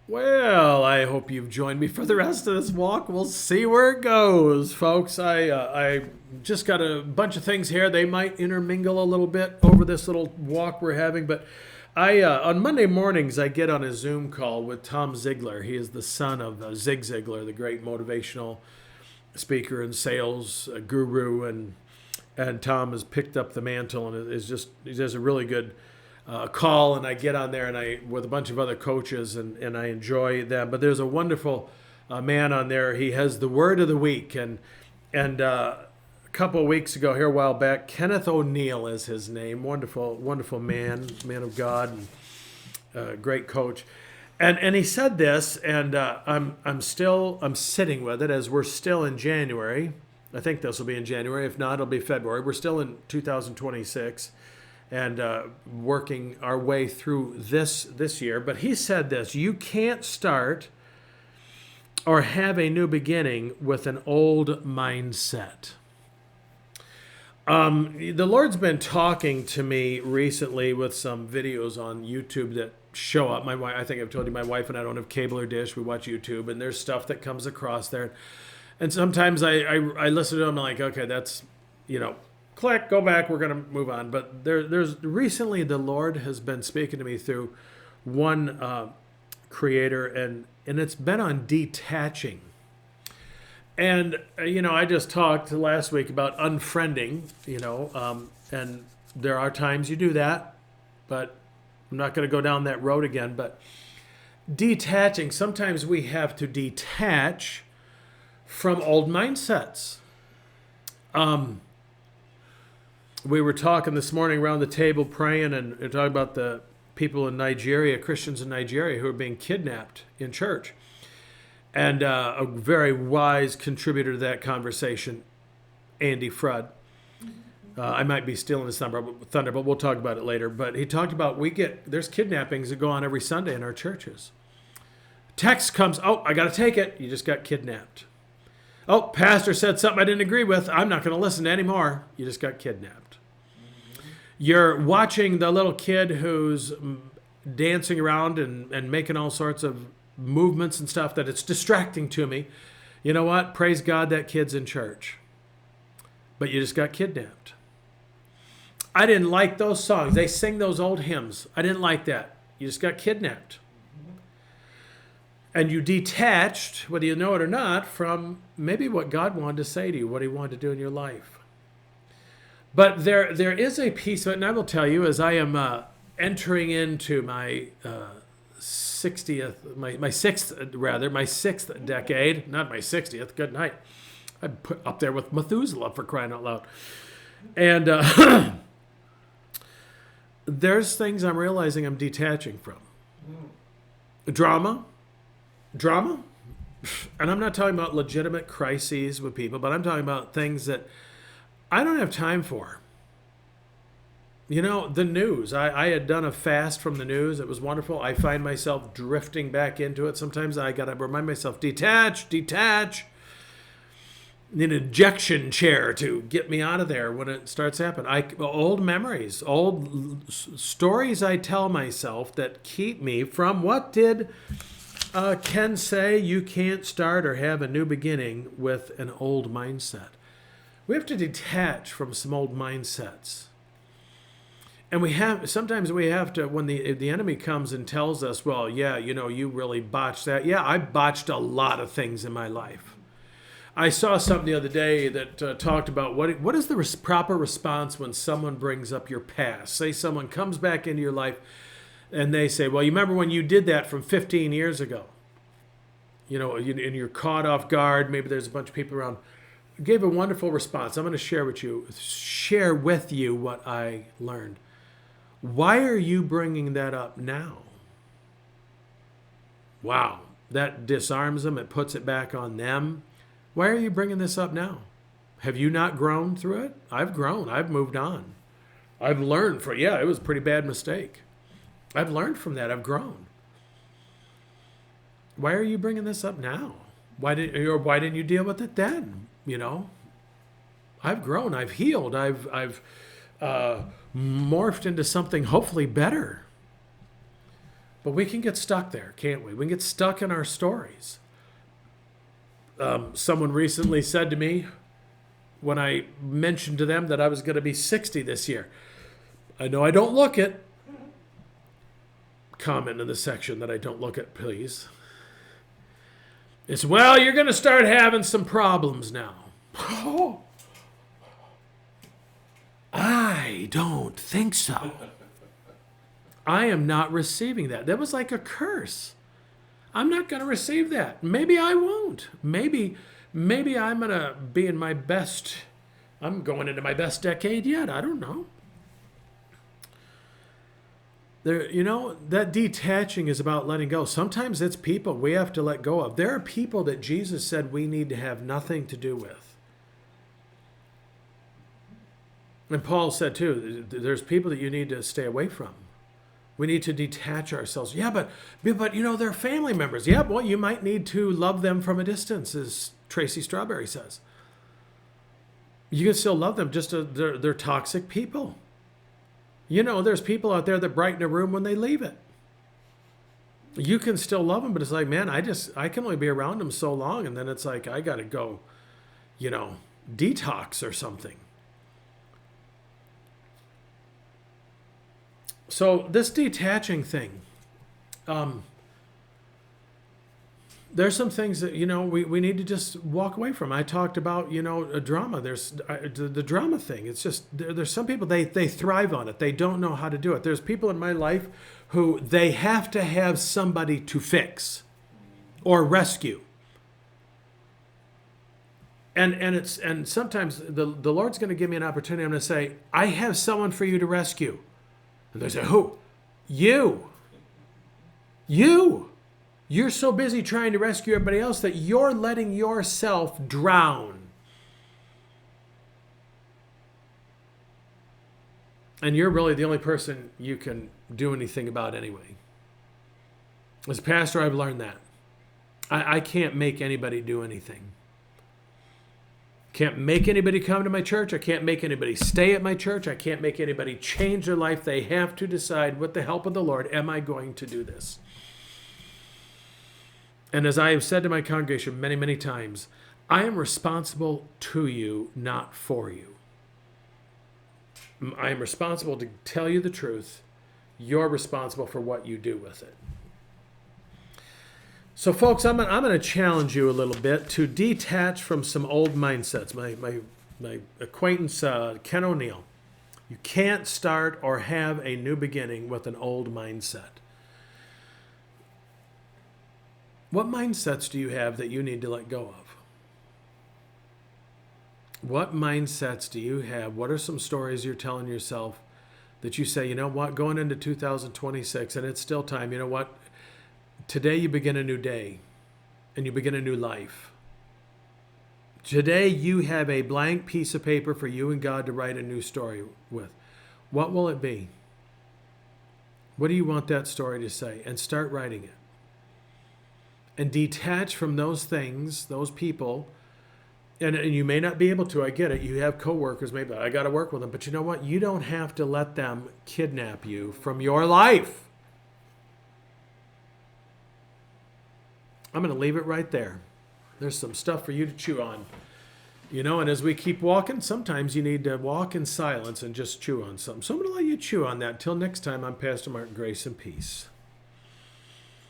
Well, I hope you've joined me for the rest of this walk. We'll see where it goes, folks. I just got a bunch of things here. They might intermingle a little bit over this little walk we're having, but I on Monday mornings I get on a Zoom call with Tom Ziegler. He is the son of Zig Ziglar, the great motivational speaker and sales guru, and Tom has picked up the mantle and is just he does a really good call, and I get on there and I with a bunch of other coaches and I enjoy them. But there's a wonderful man on there. He has the word of the week, and a couple of weeks ago here a while back, Kenneth O'Neill is his name. Wonderful man of God, and great coach. And he said this, and I'm sitting with it as we're still in January. I think this will be in January. If not, it'll be February. We're still in 2026 and working our way through this year. But he said this: you can't start or have a new beginning with an old mindset. The Lord's been talking to me recently with some videos on YouTube that show up. My wife, I think I've told you, my wife and I don't have cable or dish. We watch YouTube, and there's stuff that comes across there. And sometimes I listen to them, and I'm like, okay, that's, click, go back, we're going to move on. But there's recently the Lord has been speaking to me through one creator, and it's been on detaching. And, I just talked last week about unfriending, and there are times you do that, but I'm not going to go down that road again. But detaching, sometimes we have to detach from old mindsets. We were talking this morning around the table praying and talking about the people in Nigeria, Christians in Nigeria, who are being kidnapped in church. And a very wise contributor to that conversation, Andy Frudd. I might be stealing his thunder, but we'll talk about it later. But he talked about there's kidnappings that go on every Sunday in our churches. Text comes, oh, I got to take it. You just got kidnapped. Oh, pastor said something I didn't agree with. I'm not going to listen anymore. You just got kidnapped. You're watching the little kid who's dancing around and making all sorts of movements and stuff that it's distracting to me. You know what? Praise God that kid's in church. But you just got kidnapped. I didn't like those songs. They sing those old hymns. I didn't like that. You just got kidnapped. And you detached, whether you know it or not, from maybe what God wanted to say to you, what he wanted to do in your life. But there is a piece of it, and I will tell you, as I am entering into my 60th, my sixth decade, not my 60th, good night. I'd put up there with Methuselah, for crying out loud. And there's things I'm realizing I'm detaching from. Drama. And I'm not talking about legitimate crises with people, but I'm talking about things that I don't have time for. The news. I had done a fast from the news. It was wonderful. I find myself drifting back into it. Sometimes I got to remind myself, detach. An ejection chair to get me out of there when it starts happening. Old memories, old stories I tell myself that keep me from what did Ken say? You can't start or have a new beginning with an old mindset. We have to detach from some old mindsets. And sometimes we have to, when the enemy comes and tells us, well, yeah, you really botched that. Yeah, I botched a lot of things in my life. I saw something the other day that talked about what is the proper response when someone brings up your past. Say someone comes back into your life and they say, well, you remember when you did that from 15 years ago? And you're caught off guard. Maybe there's a bunch of people around. Gave a wonderful response. I'm going to share with you what I learned. Why are you bringing that up now? Wow, that disarms them. It puts it back on them. Why are you bringing this up now? Have you not grown through it? I've grown. I've moved on. I've learned it was a pretty bad mistake. I've learned from that. I've grown. Why are you bringing this up now? Why didn't you deal with it then? I've grown. I've healed. I've morphed into something hopefully better. But we can get stuck there, can't we? We can get stuck in our stories. Someone recently said to me when I mentioned to them that I was going to be 60 this year, I know I don't look it. Comment in the section that I don't look at, please. It's, well, you're going to start having some problems now. Oh, I don't think so. I am not receiving that. That was like a curse. I'm not going to receive that. Maybe I won't. Maybe I'm going to be in my best, I'm going into my best decade yet. I don't know. There, that detaching is about letting go. Sometimes it's people we have to let go of. There are people that Jesus said we need to have nothing to do with. And Paul said too, there's people that you need to stay away from. We need to detach ourselves. Yeah, but they're family members. Yeah, well, you might need to love them from a distance, as Tracy Strawberry says. You can still love them, just they're toxic people. There's people out there that brighten a room when they leave it. You can still love them, but it's like, man, I can only be around them so long, and then it's like, I got to go, detox or something. So this detaching thing, there's some things that, we need to just walk away from. I talked about, a drama. There's the drama thing. It's just, there's some people, they thrive on it. They don't know how to do it. There's people in my life who they have to have somebody to fix or rescue. And sometimes the Lord's going to give me an opportunity. I'm going to say, I have someone for you to rescue. And they say, who? You. You're so busy trying to rescue everybody else that you're letting yourself drown. And you're really the only person you can do anything about anyway. As a pastor, I've learned that. I can't make anybody do anything. Can't make anybody come to my church. I can't make anybody stay at my church. I can't make anybody change their life. They have to decide, with the help of the Lord, am I going to do this? And as I have said to my congregation many, many times, I am responsible to you, not for you. I am responsible to tell you the truth. You're responsible for what you do with it. So, folks, I'm going to challenge you a little bit to detach from some old mindsets. My acquaintance, Ken O'Neill, you can't start or have a new beginning with an old mindset. What mindsets do you have that you need to let go of? What mindsets do you have? What are some stories you're telling yourself that you say, you know what, going into 2026, and it's still time, you know what? Today you begin a new day, and you begin a new life. Today you have a blank piece of paper for you and God to write a new story with. What will it be? What do you want that story to say? And start writing it. And detach from those things, those people, and you may not be able to, I get it. You have coworkers, maybe I got to work with them, but you know what? You don't have to let them kidnap you from your life. I'm going to leave it right there. There's some stuff for you to chew on. And as we keep walking, sometimes you need to walk in silence and just chew on something. So I'm going to let you chew on that. Until next time, I'm Pastor Mark. Grace and peace.